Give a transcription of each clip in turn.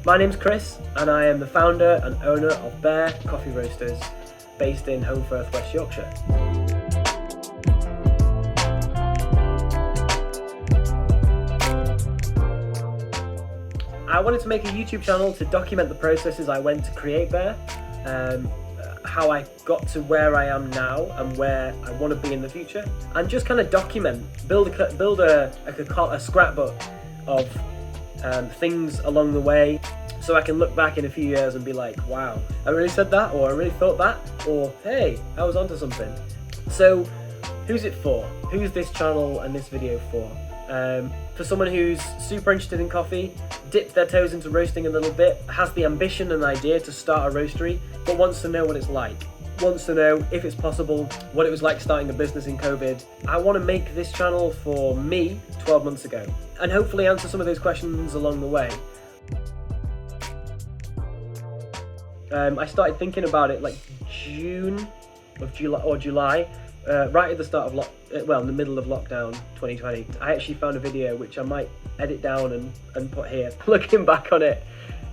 My name's Chris, and I am the founder and owner of Bear Coffee Roasters, based in Holmfirth, West Yorkshire. I wanted to make a YouTube channel to document the processes I went to create Bear, how I got to where I am now and where I want to be in the future, and just kind of document, build a scrapbook of things along the way, so I can look back in a few years and be like, wow, I really said that, or I really thought that, or hey, I was onto something. So who's it for? Who's this channel and this video for? For someone who's super interested in coffee, dipped their toes into roasting a little bit, has the ambition and idea to start a roastery, but wants to know what it's like, wants to know if it's possible, what it was like starting a business in COVID. I want to make this channel for me 12 months ago, and hopefully answer some of those questions along the way. I started thinking about it like June of July, right at the start of in the middle of lockdown 2020. I actually found a video which I might edit down and put here. Looking back on it,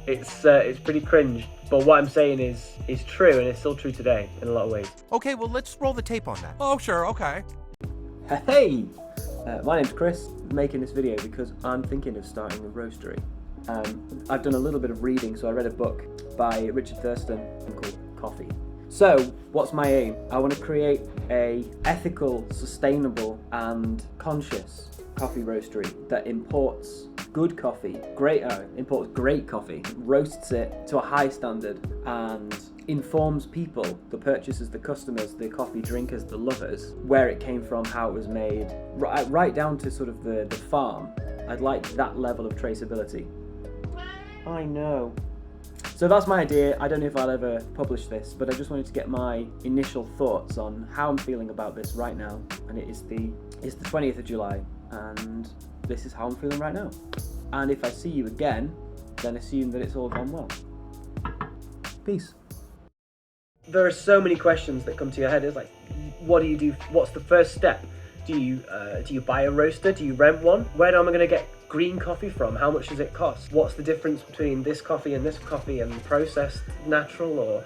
it's pretty cringe, but what I'm saying is true, and it's still true today in a lot of ways. Okay, well, let's roll the tape on that. Oh, sure, okay. Hey! My name's Chris, making this video because I'm thinking of starting a roastery. I've done a little bit of reading, so I read a book by Richard Thurston called Coffee. So, what's my aim? I want to create a ethical, sustainable and conscious coffee roastery that imports good coffee, imports great coffee, roasts it to a high standard, and informs people, the purchasers, the customers, the coffee drinkers, the lovers, where it came from, how it was made, right down to sort of the farm. I'd like that level of traceability. I know. So that's my idea. I don't know if I'll ever publish this, but I just wanted to get my initial thoughts on how I'm feeling about this right now. And it's the 20th of July, and this is how I'm feeling right now. And if I see you again, then assume that it's all gone well. Peace. There are so many questions that come to your head. It's like, what do you do? What's the first step? Do you buy a roaster? Do you rent one? Where am I going to get green coffee from? How much does it cost? What's the difference between this coffee and processed, natural, or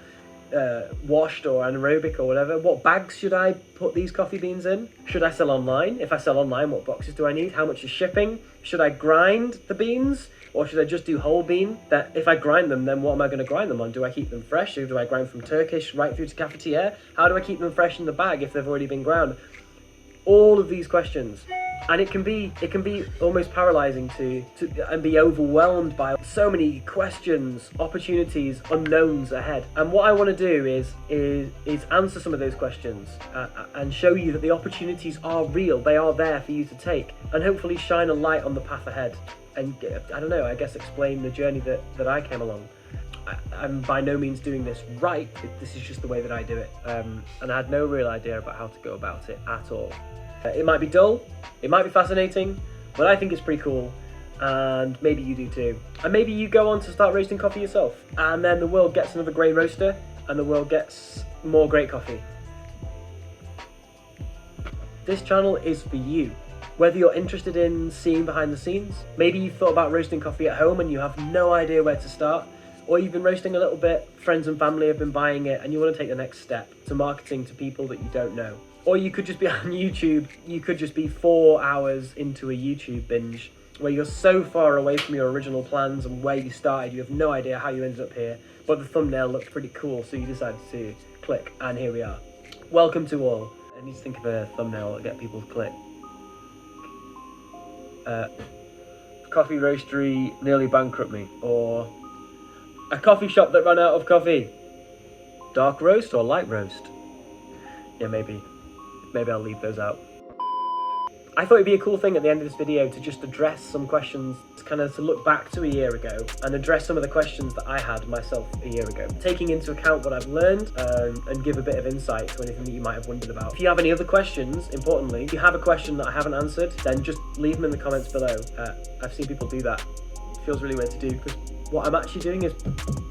washed or anaerobic or whatever? What bags should I put these coffee beans in? Should I sell online? If I sell online, what boxes do I need? How much is shipping? Should I grind the beans? Or should I just do whole bean? That if I grind them, then what am I going to grind them on? Do I keep them fresh? Or do I grind from Turkish right through to cafetiere? How do I keep them fresh in the bag if they've already been ground? All of these questions, and it can be almost paralyzing to and be overwhelmed by so many questions, opportunities, unknowns ahead. And what I want to do is answer some of those questions and show you that the opportunities are real. They are there for you to take, and hopefully shine a light on the path ahead. And I don't know, I guess explain the journey that I came along. I'm by no means doing this right. This is just the way that I do it, and I had no real idea about how to go about it at all. It might be dull, it might be fascinating, but I think it's pretty cool, and maybe you do too. And maybe you go on to start roasting coffee yourself, and then the world gets another great roaster, and the world gets more great coffee. This channel is for you. Whether you're interested in seeing behind the scenes, maybe you've thought about roasting coffee at home and you have no idea where to start, or you've been roasting a little bit, friends and family have been buying it, and you want to take the next step to marketing to people that you don't know. Or you could just be on YouTube, you could just be 4 hours into a YouTube binge where you're so far away from your original plans and where you started, you have no idea how you ended up here, but the thumbnail looked pretty cool, so you decided to click, and here we are. Welcome to all. I need to think of a thumbnail that get people to click. Coffee roastery nearly bankrupt me, or a coffee shop that ran out of coffee. Dark roast or light roast? Yeah, maybe I'll leave those out. I thought it'd be a cool thing at the end of this video to just address some questions, to look back to a year ago and address some of the questions that I had myself a year ago, taking into account what I've learned, and give a bit of insight to anything that you might have wondered about. If you have any other questions, importantly, if you have a question that I haven't answered, then just leave them in the comments below. I've seen people do that. It feels really weird to do, because what I'm actually doing is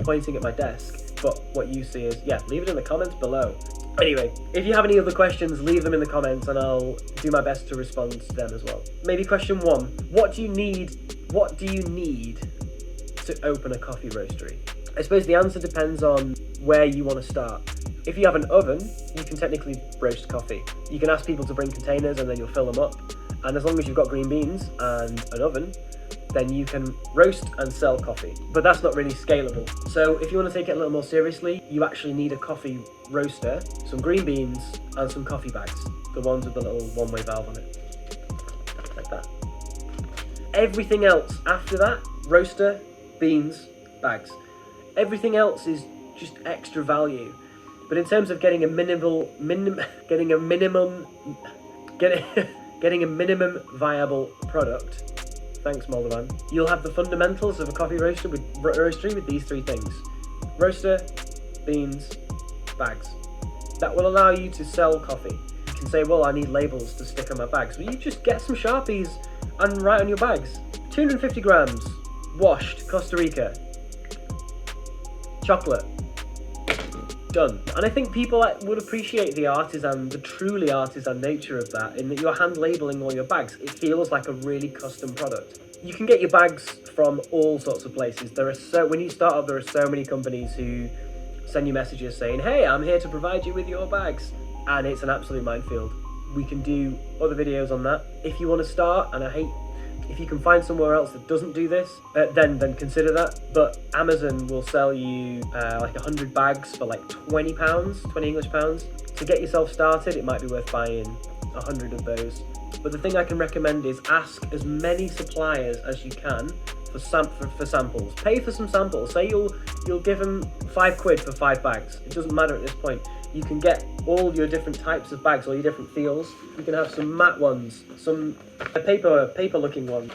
pointing at my desk, but what you see is, yeah, leave it in the comments below. Anyway, if you have any other questions, leave them in the comments and I'll do my best to respond to them as well. Maybe question 1, what do you need to open a coffee roastery? I suppose the answer depends on where you want to start. If you have an oven, you can technically roast coffee. You can ask people to bring containers and then you'll fill them up. And as long as you've got green beans and an oven, then you can roast and sell coffee. But that's not really scalable. So if you want to take it a little more seriously, you actually need a coffee roaster, some green beans, and some coffee bags. The ones with the little one-way valve on it. Like that. Everything else after that, roaster, beans, bags. Everything else is just extra value. But in terms of getting a minimum viable product, thanks Moldovan, you'll have the fundamentals of a coffee roastery with these three things: roaster, beans, bags. That will allow you to sell coffee. You can say, well, I need labels to stick on my bags. Well, you just get some Sharpies and write on your bags. 250 grams, washed, Costa Rica. Chocolate. Done. And I think people would appreciate the truly artisan nature of that, in that you're hand labeling all your bags. It feels like a really custom product. You can get your bags from all sorts of places. When you start up, there are so many companies who send you messages saying, hey, I'm here to provide you with your bags. And it's an absolute minefield. We can do other videos on that. If you want to start, and if you can find somewhere else that doesn't do this, then consider that. But Amazon will sell you like 100 bags for like £20, 20 English pounds. To get yourself started, it might be worth buying 100 of those. But the thing I can recommend is ask as many suppliers as you can for samples. Pay for some samples. Say you'll give them £5 for 5 bags. It doesn't matter at this point. You can get all your different types of bags, all your different feels. You can have some matte ones, some paper looking ones,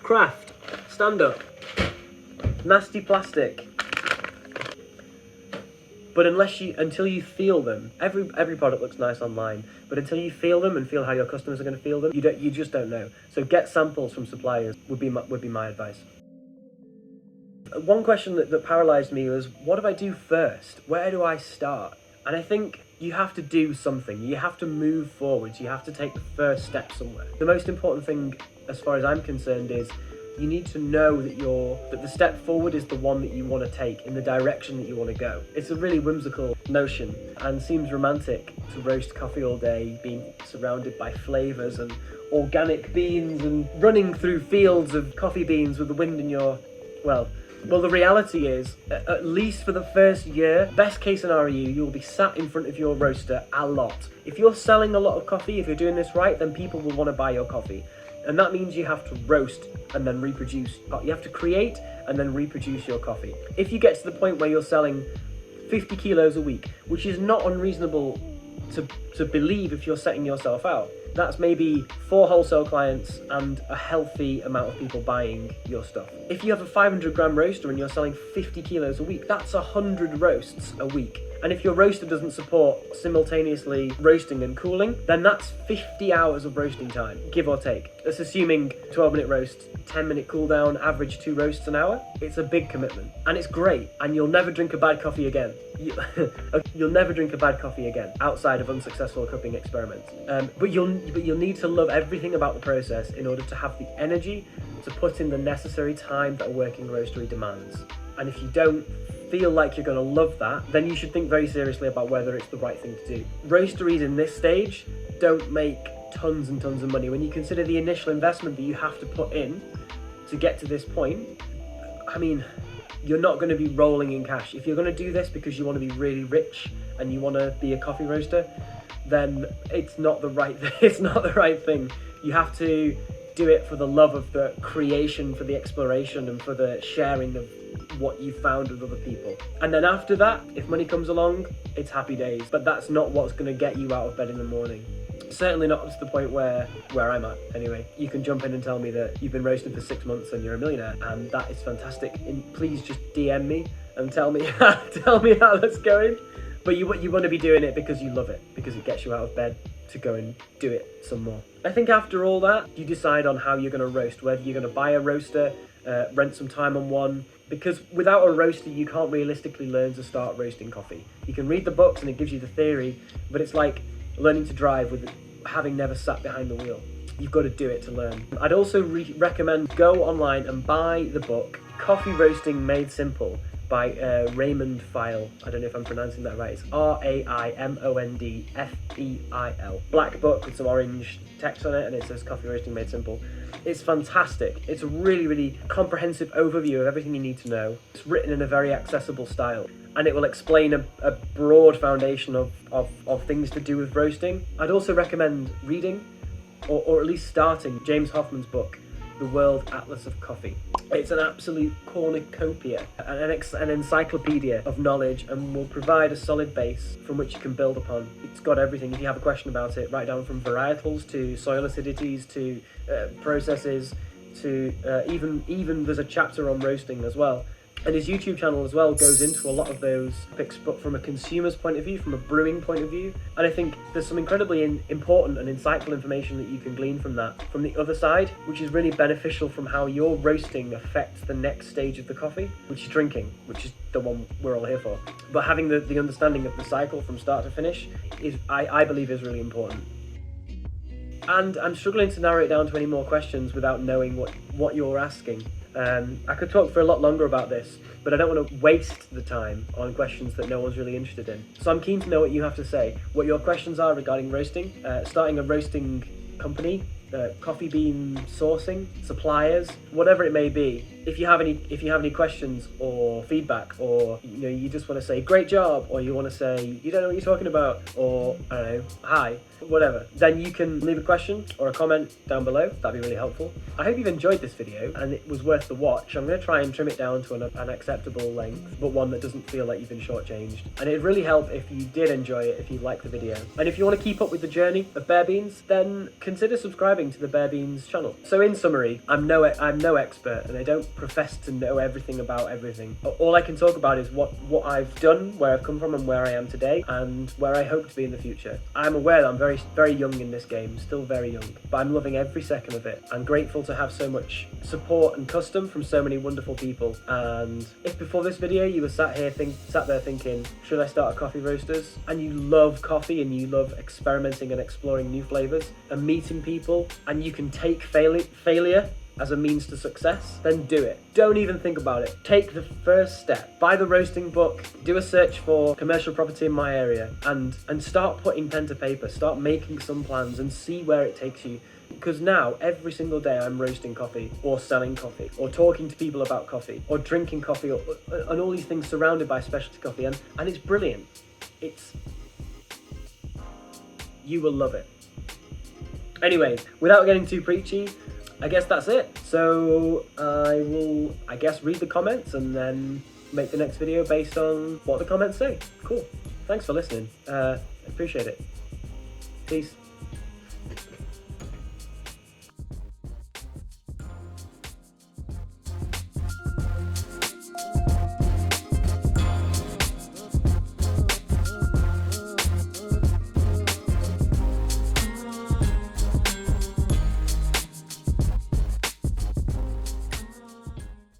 craft, stand up, nasty plastic. But until you feel them, every product looks nice online, but until you feel them and feel how your customers are going to feel them, you just don't know. So get samples from suppliers would be my advice. One question that paralysed me was, what do I do first? Where do I start? And I think you have to do something. You have to move forwards. You have to take the first step somewhere. The most important thing, as far as I'm concerned, is you need to know that the step forward is the one that you want to take, in the direction that you want to go. It's a really whimsical notion and seems romantic to roast coffee all day, being surrounded by flavours and organic beans and running through fields of coffee beans with the wind in your... Well, the reality is, at least for the first year, best case scenario, you'll be sat in front of your roaster a lot. If you're selling a lot of coffee, if you're doing this right, then people will want to buy your coffee. And that means you have to roast and then reproduce. You have to create and then reproduce your coffee. If you get to the point where you're selling 50 kilos a week, which is not unreasonable to believe if you're setting yourself out, that's maybe 4 wholesale clients and a healthy amount of people buying your stuff. If you have a 500 gram roaster and you're selling 50 kilos a week, that's 100 roasts a week. And if your roaster doesn't support simultaneously roasting and cooling, then that's 50 hours of roasting time, give or take. That's assuming 12-minute roast, 10-minute cool down, average 2 roasts an hour. It's a big commitment, and it's great, and you'll never drink a bad coffee again. You'll never drink a bad coffee again, outside of unsuccessful cupping experiments. But you'll need to love everything about the process in order to have the energy to put in the necessary time that a working roastery demands. And if you don't feel like you're going to love that, then you should think very seriously about whether it's the right thing to do. Roasteries in this stage don't make tons and tons of money. When you consider the initial investment that you have to put in to get to this point, I mean, you're not going to be rolling in cash. If you're going to do this because you want to be really rich and you want to be a coffee roaster, then it's not the right thing. You have to do it for the love of the creation, for the exploration, and for the sharing of what you found with other people. And then after that, if money comes along, it's happy days. But that's not what's going to get you out of bed in the morning. Certainly not to the point where I'm at, anyway. You can jump in and tell me that you've been roasting for 6 months and you're a millionaire, and that is fantastic. And please just DM me and tell me how that's going. But you want to be doing it because you love it, because it gets you out of bed to go and do it some more. I think after all that, you decide on how you're going to roast, whether you're going to buy a roaster, rent some time on one, because without a roaster, you can't realistically learn to start roasting coffee. You can read the books and it gives you the theory, but it's like learning to drive with having never sat behind the wheel. you've got to do it to learn. I'd also recommend go online and buy the book Coffee Roasting Made Simple by Raymond Feil. I don't know if I'm pronouncing that right. It's Raimondfeil. Black book with some orange text on it, and it says Coffee Roasting Made Simple. It's fantastic. It's a really, really comprehensive overview of everything you need to know. It's written in a very accessible style, and it will explain a broad foundation of things to do with roasting. I'd also recommend reading, or at least starting, James Hoffman's book, The World Atlas of Coffee. It's an absolute cornucopia, an encyclopedia of knowledge, and will provide a solid base from which you can build upon. It's got everything. If you have a question about it, right down from varietals to soil acidities to processes to even there's a chapter on roasting as well. And his YouTube channel as well goes into a lot of those topics, but from a consumer's point of view, from a brewing point of view. And I think there's some incredibly important and insightful information that you can glean from that, from the other side, which is really beneficial from how your roasting affects the next stage of the coffee, which is drinking, which is the one we're all here for. But having the understanding of the cycle from start to finish is, I believe, is really important. And I'm struggling to narrow it down to any more questions without knowing what you're asking. I could talk for a lot longer about this, but I don't want to waste the time on questions that no one's really interested in. So I'm keen to know what you have to say, what your questions are regarding roasting, starting a roasting company, coffee bean sourcing, suppliers, whatever it may be. If you have any questions or feedback, or you just want to say great job, or you want to say you don't know what you're talking about, or I don't know, hi, whatever, then you can leave a question or a comment down below. That'd be really helpful. I hope you've enjoyed this video and it was worth the watch. I'm going to try and trim it down to an acceptable length, but one that doesn't feel like you've been shortchanged. And it'd really help if you did enjoy it, if you liked the video. And if you want to keep up with the journey of Bear Beans, then consider subscribing to the Bear Beans channel. So in summary, I'm no expert, and I don't profess to know everything about everything. All I can talk about is what I've done, where I've come from, and where I am today, and where I hope to be in the future. I'm aware that I'm very, very young in this game, still very young, but I'm loving every second of it. I'm grateful to have so much support and custom from so many wonderful people. And if before this video you were sat there thinking, should I start a coffee roasters? And you love coffee and you love experimenting and exploring new flavors and meeting people, and you can take failure as a means to success, then do it. Don't even think about it. Take the first step. Buy the roasting book, do a search for commercial property in my area, and start putting pen to paper, start making some plans and see where it takes you. Because now, every single day I'm roasting coffee, or selling coffee, or talking to people about coffee, or drinking coffee, and all these things surrounded by specialty coffee, and it's brilliant. You will love it. Anyway, without getting too preachy, I guess that's it. So I will, read the comments and then make the next video based on what the comments say. Cool. Thanks for listening. Appreciate it. Peace.